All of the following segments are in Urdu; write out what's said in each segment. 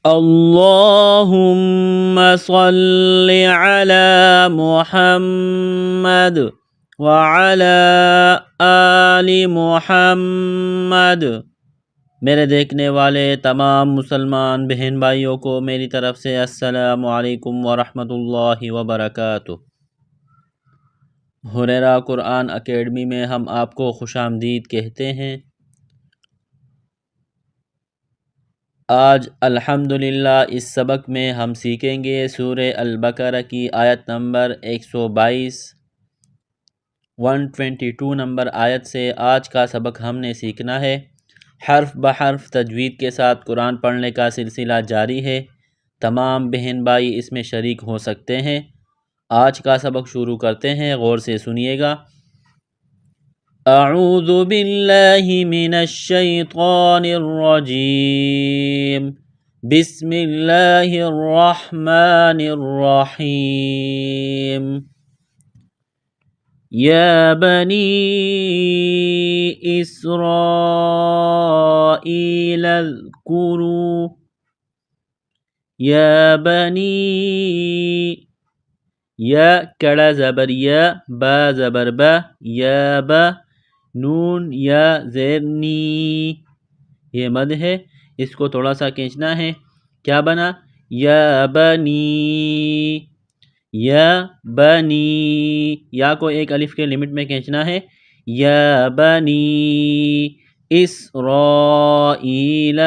اللهم صل على محمد وعلى آل محمد۔ میرے دیکھنے والے تمام مسلمان بہن بھائیوں کو میری طرف سے السلام علیکم ورحمۃ اللہ وبرکاتہ۔ ہریرہ قرآن اکیڈمی میں ہم آپ کو خوش آمدید کہتے ہیں۔ آج الحمدللہ اس سبق میں ہم سیکھیں گے سورہ البقرہ کی آیت نمبر 122 122 نمبر آیت سے آج کا سبق ہم نے سیکھنا ہے۔ حرف بحرف تجوید کے ساتھ قرآن پڑھنے کا سلسلہ جاری ہے۔ تمام بہن بھائی اس میں شریک ہو سکتے ہیں۔ آج کا سبق شروع کرتے ہیں، غور سے سنیے گا۔ اعوذ باللہ من الشیطان الرجیم، بسم اللہ الرحمن الرحیم۔ یا بنی اسرائیل اذکروا، یا بنی، یا کڑا زبر یا، با زبر با، یا با، نون یا زیر نی، یہ مد ہے، اس کو تھوڑا سا کھینچنا ہے، کیا بنا؟ یا بنی، یا بنی، یا کو ایک الف کے لمٹ میں کھینچنا ہے، یا بنی اسرائیل،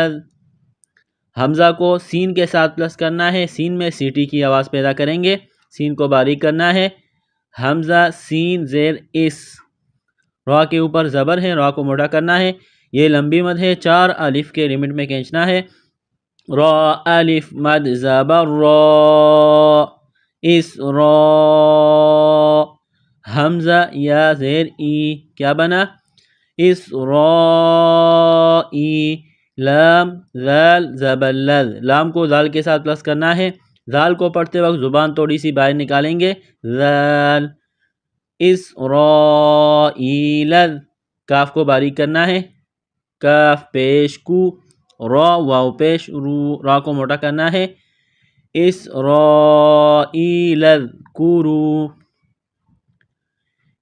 حمزہ کو سین کے ساتھ پلس کرنا ہے، سین میں سیٹی کی آواز پیدا کریں گے، سین کو باریک کرنا ہے، حمزہ سین زیر اس، را کے اوپر زبر ہے، را کو موٹا کرنا ہے، یہ لمبی مد ہے، 4 الف کے لمٹ میں کھینچنا ہے، را الف مد زبر را، اس را، حمزہ یا زیر ای، کیا بنا؟ اس را ای، لام ذال زبر لذ، لام کو ذال کے ساتھ پلس کرنا ہے، ذال کو پڑھتے وقت زبان تھوڑی سی باہر نکالیں گے، ذال، اسرائیل، کاف کو باریک کرنا ہے، کاف پیش کو، را واو پیش رو، را کو موٹا کرنا ہے، اسرائیل اذکروا،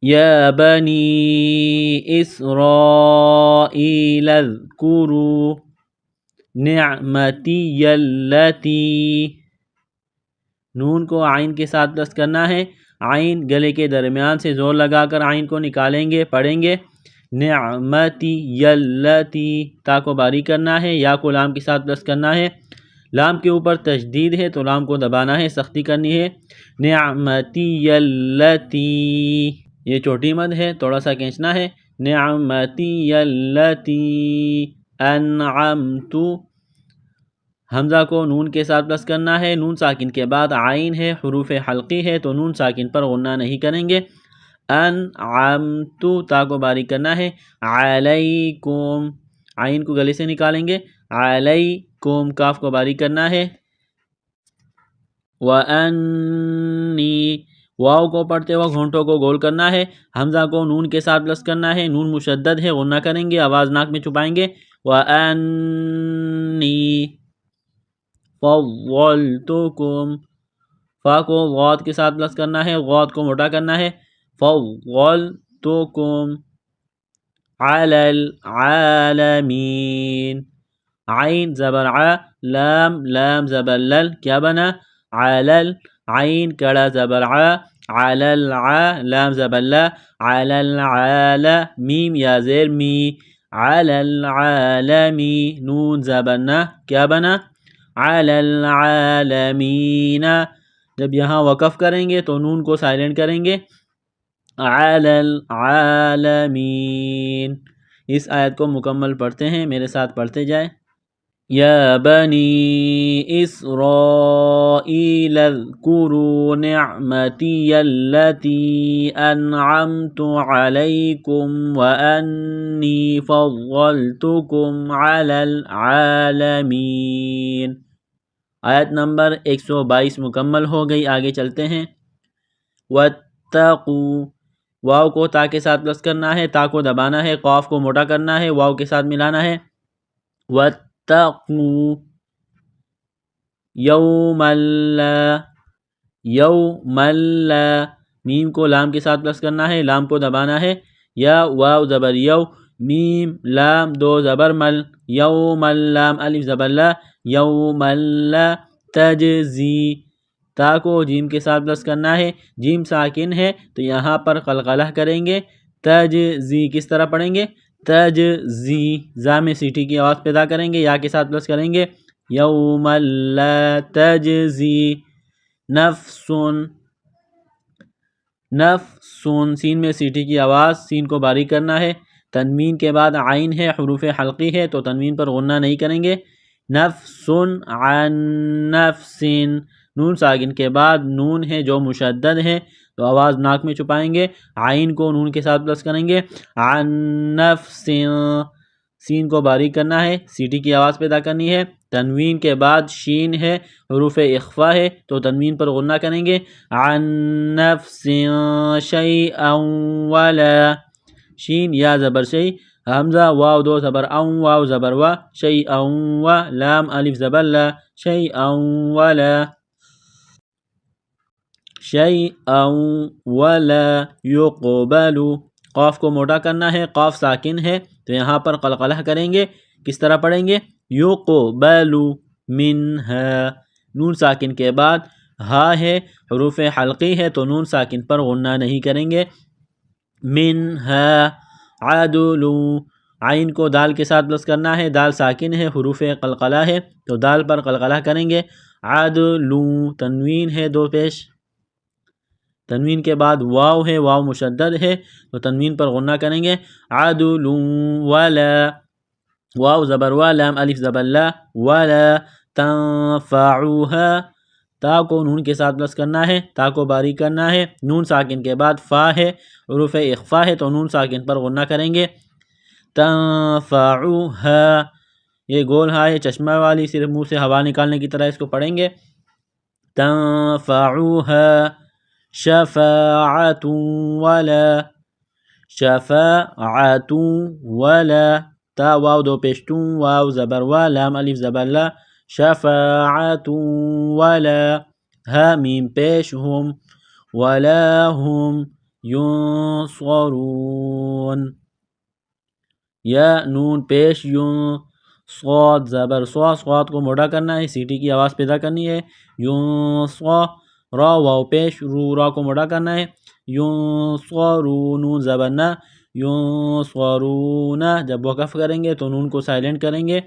یا بنی اسرائیل اذکروا نعمتی التی، نون کو عین کے ساتھ پلس کرنا ہے، عین گلے کے درمیان سے زور لگا کر عین کو نکالیں گے، پڑھیں گے، نعمتی التی، تا کو باریک کرنا ہے، یا کو لام کے ساتھ پلس کرنا ہے، لام کے اوپر تشدید ہے تو لام کو دبانا ہے، سختی کرنی ہے، نعمتی التی، یہ چھوٹی مد ہے، تھوڑا سا کھینچنا ہے، نعمتی التی انعمت، حمزہ کو نون کے ساتھ پلس کرنا ہے، نون ساکن کے بعد عین ہے، حروف حلقی ہے تو نون ساکن پر غنہ نہیں کریں گے، انعمت، تا کو باریک کرنا ہے، علیکم، عین کو گلے سے نکالیں گے، علیکم، کاف کو باریک کرنا ہے، وَأَنِّي، واو کو پڑھتے وقت ہونٹوں کو گول کرنا ہے، حمزہ کو نون کے ساتھ پلس کرنا ہے، نون مشدد ہے، غنہ کریں گے، آواز ناک میں چھپائیں گے، وَأَنِّي فَضَّلْتُكُمْ، فا کو غاد کے ساتھ پلس کرنا ہے، غاد کو موٹا کرنا ہے، فَضَّلْتُكُمْ عَلَى الْعَالَمِينَ، عین زبر ع، لام لام زبر لل، کیا بنا؟ علل، عین کڑا زبر ع، علل ع، لام زبر لا، علل عال، میم یا زیر می، علل عالمی، نون زبر نا، کیا بنا؟ علل عالمین، جب یہاں وقف کریں گے تو نون کو سائلنٹ کریں گے، علل عالمین۔ اس آیت کو مکمل پڑھتے ہیں، میرے ساتھ پڑھتے جائیں۔ یا بنی اسرائیل اذکروا نعمتی التی انعمت علیکم وانی فضلتکم علی العالمین۔ آیت نمبر 122 مکمل ہو گئی، آگے چلتے ہیں۔ واتقوا، واو کو تا کے ساتھ پلس کرنا ہے، تا کو دبانا ہے، قاف کو موٹا کرنا ہے، واو کے ساتھ ملانا ہے، واتقوا، یوم لا، یوم لا، میم کو لام کے ساتھ پلس کرنا ہے، لام کو دبانا ہے، یا واو زبر یو، میم لام دو زبر مل، یوم اللام الف زبر لا، یوم لا تجزی، تا کو جیم کے ساتھ پلس کرنا ہے، جیم ساکن ہے تو یہاں پر قلقلہ کریں گے، تجزی کس طرح پڑھیں گے، تجزی، زا میں سیٹی کی آواز پیدا کریں گے، یا کے ساتھ پلس کریں گے، یوم لا تجزی نفس، نفس، سین میں سیٹی کی آواز، سین کو باریک کرنا ہے، تنوین کے بعد عین ہے، حروف حلقی ہے تو تنوین پر غنہ نہیں کریں گے، نفس عن نفس، نون ساکن کے بعد نون ہے جو مشدد ہے تو آواز ناک میں چھپائیں گے، عین کو نون کے ساتھ پلس کریں گے، عن نفس، سین کو باریک کرنا ہے، سیٹی کی آواز پیدا کرنی ہے، تنوین کے بعد شین ہے، حروف اخفا ہے تو تنوین پر غنہ کریں گے، عن نفس شیئا ولا، شین یا زبر شی، حمزہ واو دو زبر اون، واو زبر وا، شیئا و، لام الف زبر لا، شیئا ولا، شیئا ولا یقبل، قاف کو موٹا کرنا ہے، قاف ساکن ہے تو یہاں پر قلقلہ کریں گے، کس طرح پڑھیں گے، یقبل منہا، نون ساکن کے بعد ہا ہے، حروف حلقی ہے تو نون ساکن پر غنہ نہیں کریں گے، منہا عدل، عین کو دال کے ساتھ پلس کرنا ہے، دال ساکن ہے، حروف قلقلہ ہے تو دال پر قلقلہ کریں گے، عدل، تنوین ہے دو پیش، تنوین کے بعد واو ہے، واو مشدد ہے تو تنوین پر غنہ کریں گے، عدل ولا، واو زبر وا، لام الف زبر لا، ولا تنفعها، تا کو نون کے ساتھ پلس کرنا ہے، تا کو باریک کرنا ہے، نون ساکن کے بعد فا ہے، حروف اخفا ہے تو نون ساکن پر غنہ کریں گے، تنفعها، یہ گول ہا ہے چشمہ والی، صرف منہ سے ہوا نکالنے کی طرح اس کو پڑھیں گے، تنفعها شفاعت ولا، شفاعت ولا، تا واو دو پیشتون، واو زبر وا، لام الف زبر لا، شفاعت ولا، ہا میم پیش ہم، ولا هم ینصرون، یا نون پیش یون، صاد زبر سوا، صاد کو موٹا کرنا ہے، سیٹی کی آواز پیدا کرنی ہے، ینصا، را واو پیش رو، را کو موٹا کرنا ہے، ینصرون، نون زبر نا، ینصرون، جب وقف کریں گے تو نون کو سائلنٹ کریں گے،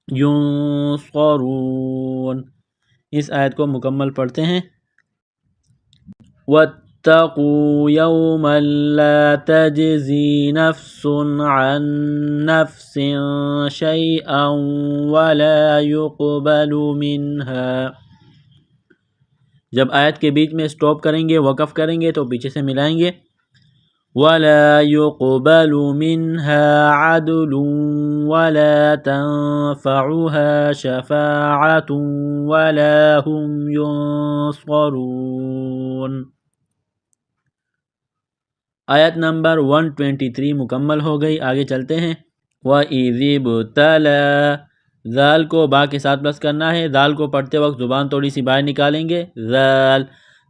ینصرون، اس آیت کو مکمل پڑھتے ہیں، واتقوا يوما لا تجزي نفس عن نفس شيئا ولا يقبل منها، جب آیت کے بیچ میں سٹاپ کریں گے، وقف کریں گے تو پیچھے سے ملائیں گے، ولا يقبل منها عدل ولا تنفعها شفاعة ولا هم ينصرون، آیت نمبر 123 مکمل ہو گئی، آگے چلتے ہیں، وَإِذِ ابْتَلَى، ذال کو با کے ساتھ پلس کرنا ہے، ذال کو پڑھتے وقت زبان تھوڑی سی باہر نکالیں گے، ذال،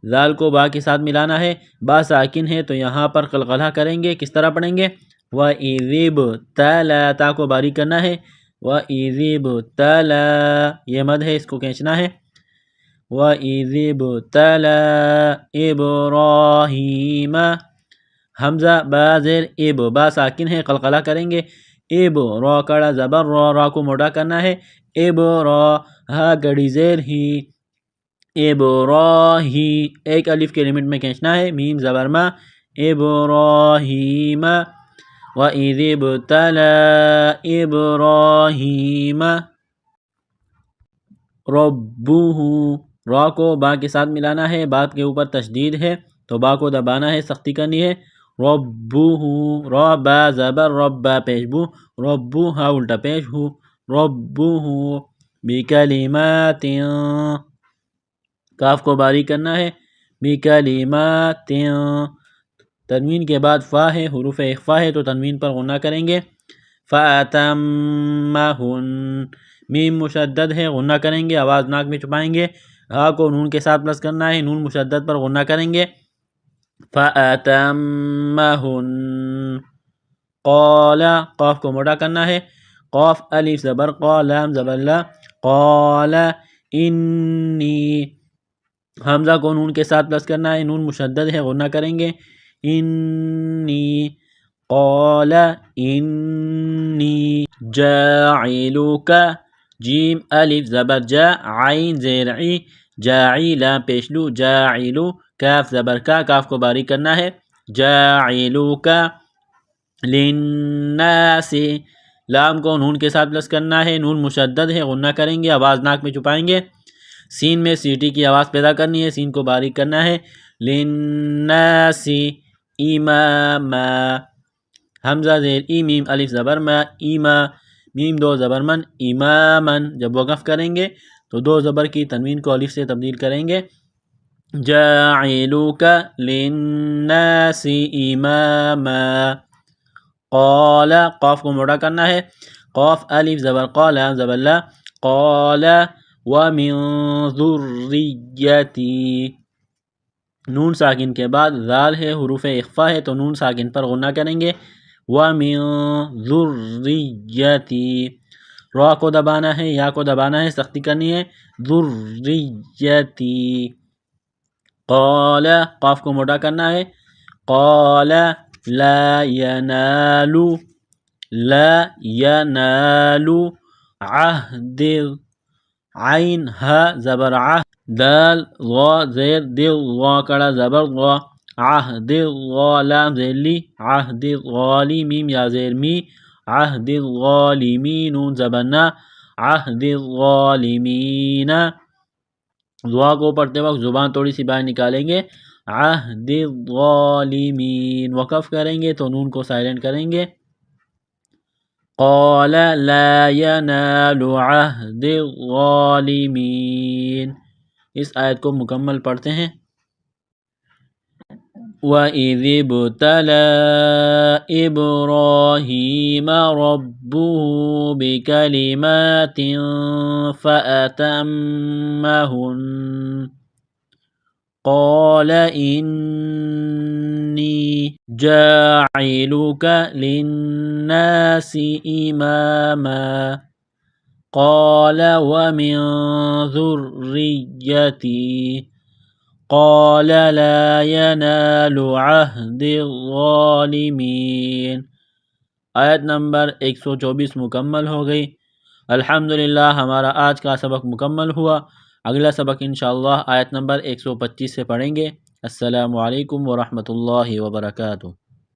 ذال کو با کے ساتھ ملانا ہے، با ساکن ہے تو یہاں پر قلقلہ کریں گے، کس طرح پڑھیں گے، وَإِذِ ابْتَلَى، تا کو باریک کرنا ہے، وَإِذِ ابْتَلَى، یہ مد ہے اس کو کھینچنا ہے، وَإِذِ ابْتَلَى إِبْرَاهِيمَ، حمزہ با زیر اب، با ساکن ہے، قلقلہ کریں گے، اب، را کڑا زبر را، را کو موٹا کرنا ہے، اب را، ہا کڑی زیر ہی، اب را ہی، ایک الف کے لمٹ میں کھینچنا ہے، میم زبر ما، ابراہیم، وَإِذِ ابْتَلَى إِبْرَاهِيمَ رَبُّهُ، را کو با کے ساتھ ملانا ہے، با کے اوپر تشدید ہے تو با کو دبانا ہے، سختی کرنی ہے، رَبُّهُ، را با زبر رب، با پیش بو، ربو ہا الٹا پیش ہو، رَبُّهُ بِکَلِمَاتٍ، کاف کو باریک کرنا ہے، بِکَلِمَاتٍ، تنوین کے بعد فا ہے، حروف اخفا ہے تو تنوین پر غنہ کریں گے، فَأَتَمَّهُنَّ، میم مشدد ہے، غنہ کریں گے، آواز ناک میں چھپائیں گے، ہا کو نون کے ساتھ پلس کرنا ہے، نون مشدد پر غنہ کریں گے۔ فَأَتَمَّهُنَّ قَالَ، قاف کو موٹا کرنا ہے، قاف الف زبر قا لام زبر لا، قال انی، حمزہ کو نون کے ساتھ پلس کرنا ہے، نون مشدد ہے، غنہ کریں گے، انی، قال انی جاعلک، جیم الف زبر جا عین زیر عی، جاعی لام پیشلو، جاعلو کاف زبر کا، کاف کو باریک کرنا ہے، جاعلک للناس، لام کو نون کے ساتھ پلس کرنا ہے، نون مشدد ہے، غنہ کریں گے، آواز ناک میں چھپائیں گے، سین میں سیٹی کی آواز پیدا کرنی ہے، سین کو باریک کرنا ہے، للناس اماما، حمزہ زیر ای میم الف زبر ما، ایما میم دو زبر من، امامن، جب وقف کریں گے تو دو زبر کی تنوین کو الف سے تبدیل کریں گے، جاعلوک للناس اماما، قال، قاف کو موٹا کرنا ہے، قاف الف زبر قا لام زبر لا، قال ومن ذریتی، نون ساکن کے بعد ذال ہے، حروف اخفا ہے، تو نون ساکن پر غنہ کریں گے، ومن ذریتی، را کو دبانا ہے، یا کو دبانا ہے، سختی کرنی ہے، ذریتی، قال، قاف کو موٹا کرنا ہے، قال لا ینال، لا ینال عہد، عین ہا زبر ع، دال غا زیر دل، غا کڑا زبر غا، عہد غا لام زیر لی، عہد غالی میم یا زیر می، عہد الظالمین نون زبر نا، عہد الظالمین، دعا کو پڑھتے وقت زبان تھوڑی سی باہر نکالیں گے، عہد الظالمین، وقف کریں گے تو نون کو سائلنٹ کریں گے، قال لا ینال عہد الظالمین۔ اس آیت کو مکمل پڑھتے ہیں، وَإِذِ ابْتَلَى إِبْرَاهِيمَ رَبُّهُ بِكَلِمَاتٍ فَأَتَمَّهُنَّ قَالَ إِنِّي جَاعِلُكَ لِلنَّاسِ إِمَامًا قَالَ وَمِن ذُرِّيَّتِي قال لا ينال عہد الظالمین۔ آیت نمبر 124 مکمل ہو گئی۔ الحمدللہ ہمارا آج کا سبق مکمل ہوا۔ اگلا سبق انشاءاللہ آیت نمبر 125 سے پڑھیں گے۔ السلام علیکم ورحمۃ اللہ وبرکاتہ۔